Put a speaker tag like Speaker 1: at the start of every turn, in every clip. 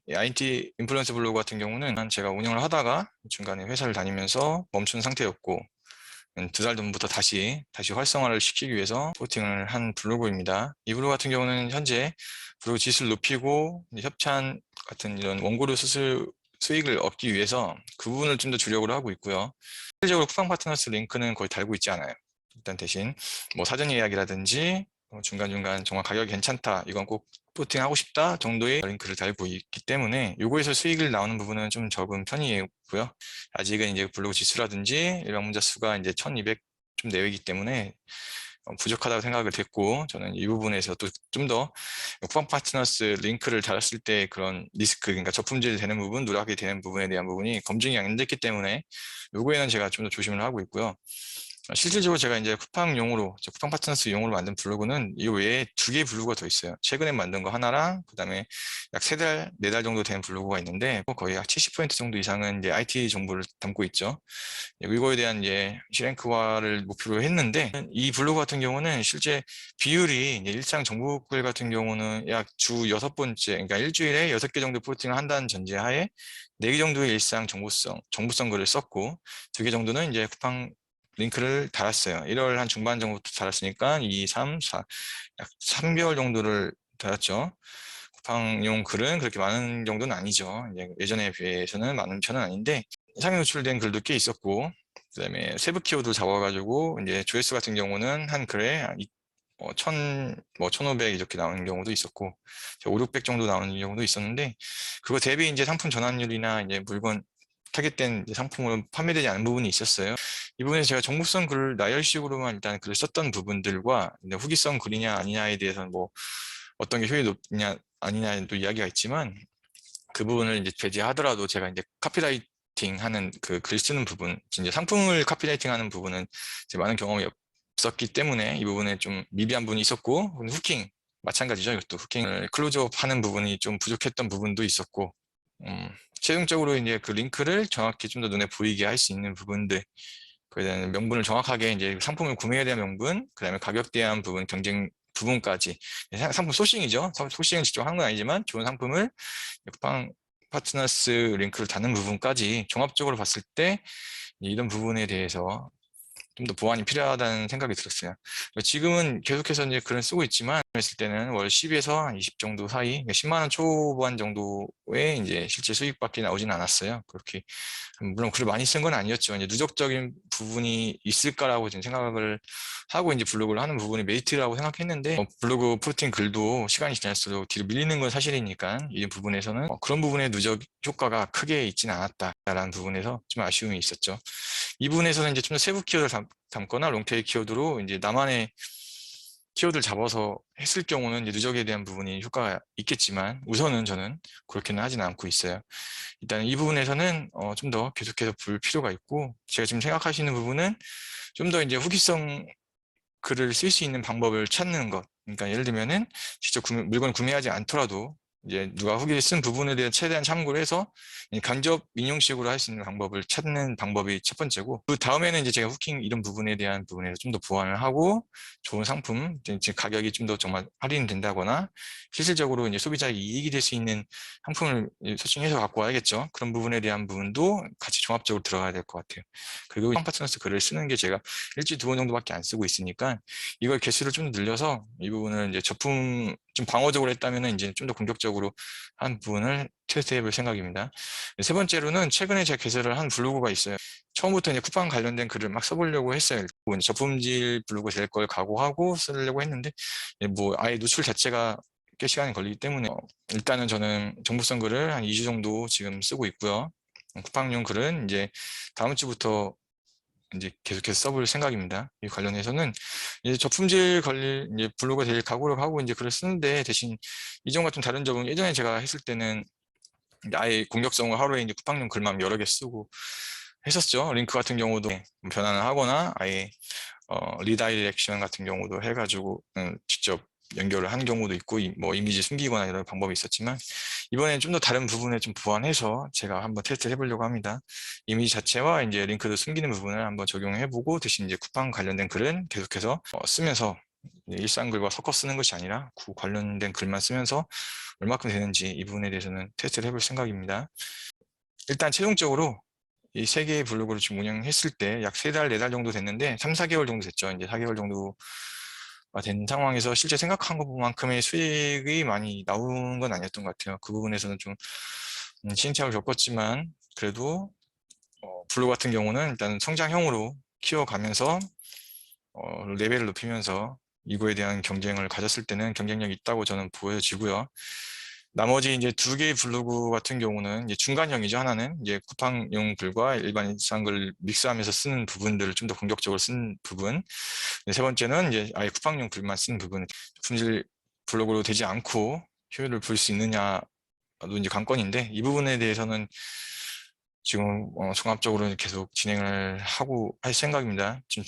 Speaker 1: 이 IT 인플루언서 블로그 같은 경우는 제가 운영을 하다가 중간에 회사를 다니면서 멈춘 상태였고, 2달 전부터 다시 활성화를 시키기 위해서 포팅을 한 블로그입니다. 이 블로그 같은 경우는 현재 블로그 지수를 높이고 이제 협찬 같은 이런 원고료 수익을 얻기 위해서 그 부분을 좀 더 주력으로 하고 있고요. 실질적으로 쿠팡 파트너스 링크는 거의 달고 있지 않아요. 일단 대신 뭐 사전 예약이라든지 중간중간 정말 가격이 괜찮다, 이건 꼭 포팅하고 싶다 정도의 링크를 달고 있기 때문에 요거에서 수익을 나오는 부분은 좀 적은 편이고요. 아직은 이제 블로그 지수라든지 일반 문자 수가 이제 1200 좀 내외이기 때문에 부족하다고 생각을 됐고, 저는 이 부분에서 또 좀 더 쿠팡 파트너스 링크를 달았을 때 그런 리스크, 그러니까 저품질 되는 부분, 누락이 되는 부분에 대한 부분이 검증이 안 됐기 때문에 요거에는 제가 좀 더 조심을 하고 있고요. 실질적으로 제가 이제 쿠팡 파트너스 용으로 만든 블로그는 이 외에 2개의 블로그가 더 있어요. 최근에 만든 거 하나랑, 그 다음에 약 3달, 4달 정도 된 블로그가 있는데, 거의 약 70% 정도 이상은 이제 IT 정보를 담고 있죠. 이거에 대한 이제 시랭크화를 목표로 했는데, 이 블로그 같은 경우는 실제 비율이 이제 일상 정보글 같은 경우는 약 주 6번째, 그러니까 일주일에 6개 정도 포스팅을 한다는 전제하에 4개 정도의 일상 정보성 글을 썼고, 2개 정도는 이제 쿠팡 링크를 달았어요. 1월 한 중반 정도부터 달았으니까 2, 3, 4, 약 3개월 정도를 달았죠. 쿠팡용 글은 그렇게 많은 정도는 아니죠. 이제 예전에 비해서는 많은 편은 아닌데, 상위 노출된 글도 꽤 있었고, 그다음에 세부 키워드 잡아가지고 이제 조회수 같은 경우는 한 글에 한 1500 이렇게 나오는 경우도 있었고, 5, 600 정도 나오는 경우도 있었는데, 그거 대비 이제 상품 전환율이나 이제 물건 타겟된 이제 상품으로 판매되지 않은 부분이 있었어요. 이 부분에서 제가 정보성 글을 나열식으로만 일단 글을 썼던 부분들과 이제 후기성 글이냐 아니냐에 대해서는 뭐 어떤 게 효율이 높냐 아니냐도 이야기가 있지만, 그 부분을 이제 배제하더라도 제가 이제 카피라이팅 하는 그 글 쓰는 부분, 이제 상품을 카피라이팅 하는 부분은 이제 많은 경험이 없었기 때문에 이 부분에 좀 미비한 부분이 있었고, 후킹, 마찬가지죠. 이것도 후킹을 클로즈업 하는 부분이 좀 부족했던 부분도 있었고, 최종적으로 이제 그 링크를 정확히 좀 더 눈에 보이게 할 수 있는 부분들, 그에 대한 명분을 정확하게 이제 상품을 구매해야 되는 명분, 그다음에 가격대에 대한 부분, 경쟁 부분까지, 상품 소싱이죠. 소싱은 직접 하는 건 아니지만 좋은 상품을 쿠팡 파트너스 링크를 다는 부분까지 종합적으로 봤을 때 이런 부분에 대해서 좀 더 보완이 필요하다는 생각이 들었어요. 지금은 계속해서 이제 글을 쓰고 있지만, 했을 때는 월 10에서 한 20 정도 사이, 그러니까 10만 원 초반 정도의 이제 실제 수익밖에 나오진 않았어요. 그렇게 물론 글을 많이 쓴 건 아니었죠. 이제 누적적인 부분이 있을까라고 지금 생각을 하고 이제 블로그를 하는 부분이 메리트라고 생각했는데, 블로그 포스팅 글도 시간이 지날수록 뒤로 밀리는 건 사실이니까 이 부분에서는 그런 부분의 누적 효과가 크게 있지는 않았다라는 부분에서 좀 아쉬움이 있었죠. 이 부분에서는 이제 좀 더 세부 키워드를 담거나 롱테일 키워드로 이제 나만의 키워드를 잡아서 했을 경우는 이제 누적에 대한 부분이 효과가 있겠지만, 우선은 저는 그렇게는 하지는 않고 있어요. 일단 이 부분에서는 좀 더 계속해서 볼 필요가 있고, 제가 지금 생각하시는 부분은 좀 더 이제 후기성 글을 쓸 수 있는 방법을 찾는 것. 그러니까 예를 들면은 직접 물건을 구매하지 않더라도 이제 누가 후기를 쓴 부분에 대한 최대한 참고를 해서 이 간접 인용식으로 할 수 있는 방법을 찾는 방법이 첫 번째고, 그 다음에는 이제 제가 후킹 이런 부분에 대한 부분에서 좀 더 보완을 하고, 좋은 상품, 이제 가격이 좀 더 정말 할인된다거나 실질적으로 이제 소비자에게 이익이 될 수 있는 상품을 소싱해서 갖고 와야겠죠. 그런 부분에 대한 부분도 같이 종합적으로 들어가야 될 것 같아요. 그리고 파트너스 글을 쓰는 게 제가 일주일 2번 정도밖에 안 쓰고 있으니까, 이걸 개수를 좀 늘려서 이 부분을 이제 좀 방어적으로 했다면은 이제 좀 더 공격적으로 한 부분을 테스트해 볼 생각입니다. 세 번째로는 최근에 제가 개설을 한 블로그가 있어요. 처음부터 이제 쿠팡 관련된 글을 막 써보려고 했어요. 뭐 이제 저품질 블로그 될 걸 각오하고 쓰려고 했는데, 뭐 아예 노출 자체가 꽤 시간이 걸리기 때문에 일단은 저는 정보성 글을 한 2주 정도 지금 쓰고 있고요. 쿠팡용 글은 이제 다음 주부터 이제 계속해서 써볼 생각입니다. 이 관련해서는 이제 저품질 관리 이제 블로그 될 각오를 하고 이제 글을 쓰는데, 대신 이전과 좀 다른 점은, 예전에 제가 했을 때는 이제 아예 공격성을 하루에 이제 쿠팡용 글만 여러 개 쓰고 했었죠. 링크 같은 경우도 변환을 하거나 아예 리다이렉션 같은 경우도 해가지고 직접 연결을 한 경우도 있고, 뭐 이미지 숨기거나 이런 방법이 있었지만, 이번에는 좀 더 다른 부분에 좀 보완해서 제가 한번 테스트 해보려고 합니다. 이미지 자체와 이제 링크도 숨기는 부분을 한번 적용해보고, 대신 이제 쿠팡 관련된 글은 계속해서 쓰면서 일상 글과 섞어 쓰는 것이 아니라 그 관련된 글만 쓰면서 얼마큼 되는지 이 부분에 대해서는 테스트를 해볼 생각입니다. 일단 최종적으로 이 세 개의 블로그를 지금 운영했을 때 약 3달, 4달 정도 됐는데 3, 4개월 정도 됐죠. 이제 4개월 정도가 된 상황에서 실제 생각한 것만큼의 수익이 많이 나온 건 아니었던 것 같아요. 그 부분에서는 좀 시행착오를 겪었지만 그래도 블로그 같은 경우는 일단 성장형으로 키워가면서 레벨을 높이면서 이거에 대한 경쟁을 가졌을 때는 경쟁력이 있다고 저는 보여지고요. 나머지 이제 2개의 블로그 같은 경우는 이제 중간형이죠. 하나는 이제 쿠팡용 글과 일반 일상글 믹스하면서 쓰는 부분들을 좀 더 공격적으로 쓴 부분. 세 번째는 이제 아예 쿠팡용 글만 쓰는 부분. 품질 블로그로 되지 않고 효율을 볼 수 있느냐도 이제 관건인데 이 부분에 대해서는 지금 종합적으로 계속 진행을 하고 할 생각입니다. 지금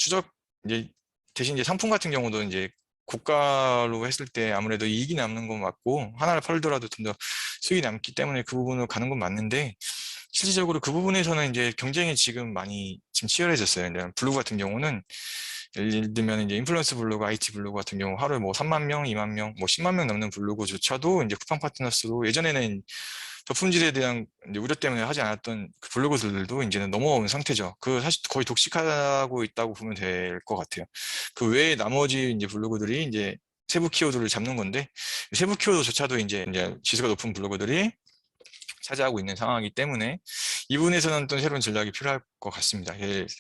Speaker 1: 이제 대신 이제 상품 같은 경우도 이제 고가로 했을 때 아무래도 이익이 남는 건 맞고 하나를 팔더라도 좀 더 수익이 남기 때문에 그 부분으로 가는 건 맞는데 실질적으로 그 부분에서는 이제 경쟁이 지금 많이 지금 치열해졌어요. 이제 블로그 같은 경우는 예를 들면 이제 인플루언스 블로그, IT 블로그 같은 경우 하루에 뭐 3만 명, 2만 명, 뭐 10만 명 넘는 블로그조차도 이제 쿠팡 파트너스로 예전에는 저품질에 대한 이제 우려 때문에 하지 않았던 그 블로그들도 이제는 넘어온 상태죠. 그 사실 거의 독식하고 있다고 보면 될 것 같아요. 그 외에 나머지 이제 블로그들이 이제 세부 키워드를 잡는 건데 세부 키워드조차도 이제 지수가 높은 블로그들이 차지하고 있는 상황이기 때문에 이 부분에서는 또 새로운 전략이 필요할 것 같습니다.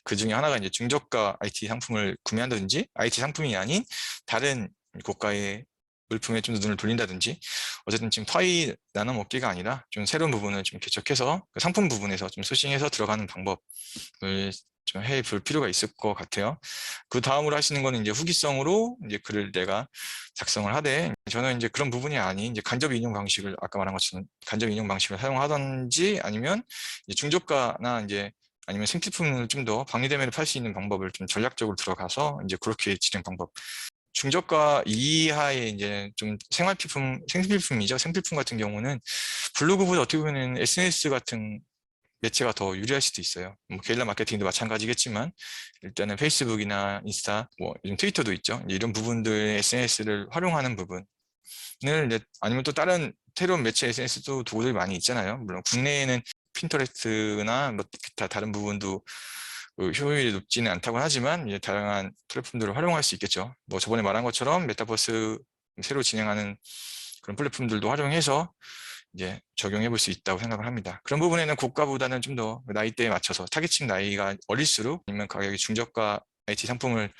Speaker 1: 그 중에 하나가 이제 중저가 IT 상품을 구매한다든지 IT 상품이 아닌 다른 고가의 물품에 좀 더 눈을 돌린다든지 어쨌든 지금 파이 나눠 먹기가 아니라 좀 새로운 부분을 좀 개척해서 그 상품 부분에서 좀 소싱해서 들어가는 방법을 좀 해볼 필요가 있을 것 같아요. 그 다음으로 하시는 거는 이제 후기성으로 이제 글을 내가 작성을 하되 저는 이제 그런 부분이 아닌 이제 간접 인용 방식을 아까 말한 것처럼 간접 인용 방식을 사용하든지 아니면 이제 중저가나 이제 아니면 생필품을 좀 더 방리대매를 팔 수 있는 방법을 좀 전략적으로 들어가서 이제 그렇게 진행 방법. 중저가 이하의 이제 좀 생필품이죠. 생필품 같은 경우는 블로그보다 어떻게 보면 SNS 같은 매체가 더 유리할 수도 있어요. 뭐 게릴라 마케팅도 마찬가지겠지만 일단은 페이스북이나 인스타, 뭐 요즘 트위터도 있죠. 이런 부분들 SNS를 활용하는 부분을 아니면 또 다른 새로운 매체 SNS도 도구들이 많이 있잖아요. 물론 국내에는 핀터레스트나 뭐 기타 다른 부분도 그 효율이 높지는 않다고 하지만 이제 다양한 플랫폼들을 활용할 수 있겠죠. 뭐 저번에 말한 것처럼 메타버스 새로 진행하는 그런 플랫폼들도 활용해서 이제 적용해 볼 수 있다고 생각을 합니다. 그런 부분에는 고가보다는 좀 더 나이대에 맞춰서 타겟층 나이가 어릴수록 아니면 가격이 중저가 IT 상품을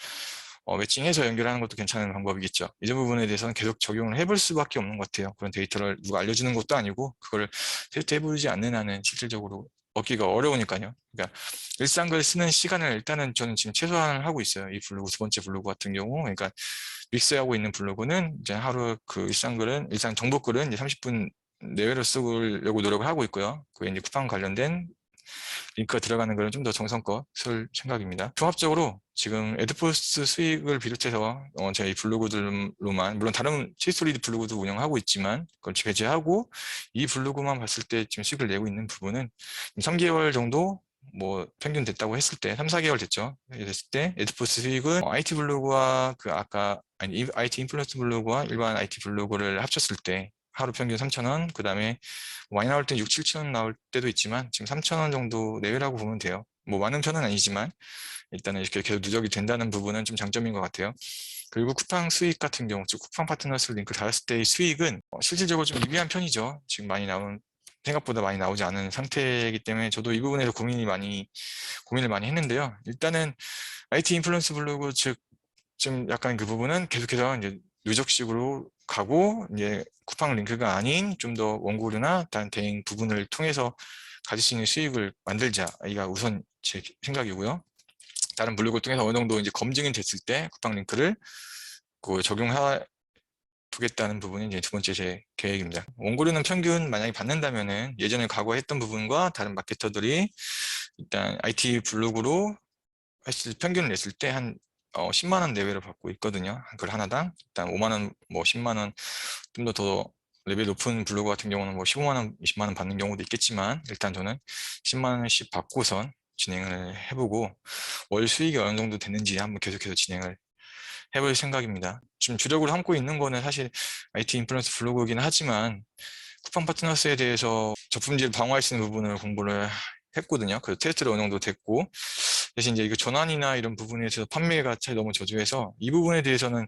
Speaker 1: 매칭해서 연결하는 것도 괜찮은 방법이겠죠. 이런 부분에 대해서는 계속 적용을 해볼 수밖에 없는 것 같아요. 그런 데이터를 누가 알려주는 것도 아니고 그걸 테스트해보지 않는 한은 실질적으로 얻기가 어려우니까요. 그러니까 일상글 쓰는 시간을 일단은 저는 지금 최소화를 하고 있어요. 이 블로그, 2번째 블로그 같은 경우. 그러니까 믹스하고 있는 블로그는 이제 하루 그 일상 정보글은 이제 30분 내외로 쓰려고 노력을 하고 있고요. 그게 이제 쿠팡 관련된 링크가 들어가는 거는 좀 더 정성껏 쓸 생각입니다. 종합적으로 지금 에드포스 수익을 비롯해서 저희 블로그들로만 물론 다른 치스토리드 블로그도 운영하고 있지만 그걸 배제하고 이 블로그만 봤을 때 지금 수익을 내고 있는 부분은 3개월 정도 뭐 평균 됐다고 했을 때 3, 4개월 됐죠. 됐을 때 에드포스 수익은 IT 블로그와 그 아까 아니 IT 인플루언스 블로그와 일반 IT 블로그를 합쳤을 때 하루 평균 3,000원, 그 다음에 많이 나올 때 6, 7,000원 나올 때도 있지만 지금 3,000원 정도 내외라고 보면 돼요. 뭐 많은 편은 아니지만 일단은 이렇게 계속 누적이 된다는 부분은 좀 장점인 것 같아요. 그리고 쿠팡 수익 같은 경우, 즉 쿠팡 파트너스 링크 달았을 때의 수익은 실질적으로 좀 미비한 편이죠. 지금 생각보다 많이 나오지 않은 상태이기 때문에 저도 이 부분에서 고민을 많이 했는데요. 일단은 IT 인플루언스 블로그 즉 좀 약간 그 부분은 계속해서 이제 누적식으로 가고 이제 쿠팡 링크가 아닌 좀 더 원고료나 다른 대행 부분을 통해서 가질 수 있는 수익을 만들자. 이가 우선 제 생각이고요. 다른 블로그를 통해서 어느 정도 이제 검증이 됐을 때 쿠팡 링크를 그 적용해 보겠다는 부분이 이제 2번째 제 계획입니다. 원고료는 평균 만약에 받는다면은 예전에 과거했던 부분과 다른 마케터들이 일단 IT 블로그로 사실 평균을 냈을 때 한 10만 원 내외로 받고 있거든요. 글 하나당. 일단 5만 원, 뭐 10만 원, 좀 더 레벨 높은 블로그 같은 경우는 뭐 15만 원, 20만 원 받는 경우도 있겠지만 일단 저는 10만 원씩 받고선 진행을 해보고 월 수익이 어느 정도 됐는지 한번 계속해서 진행을 해볼 생각입니다. 지금 주력으로 삼고 있는 거는 사실 IT 인플루언서 블로그이긴 하지만 쿠팡 파트너스에 대해서 저품질 방어할 수 있는 부분을 공부를 했거든요. 그 테스트도 어느 정도 됐고, 대신 이제 이거 전환이나 이런 부분에 있어서 판매가 잘 너무 저조해서 이 부분에 대해서는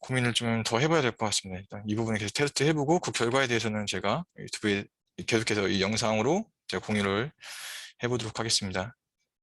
Speaker 1: 고민을 좀 더 해봐야 될 것 같습니다. 일단 이 부분에 계속 테스트 해보고 그 결과에 대해서는 제가 유튜브에 계속해서 이 영상으로 제가 공유를 해보도록 하겠습니다.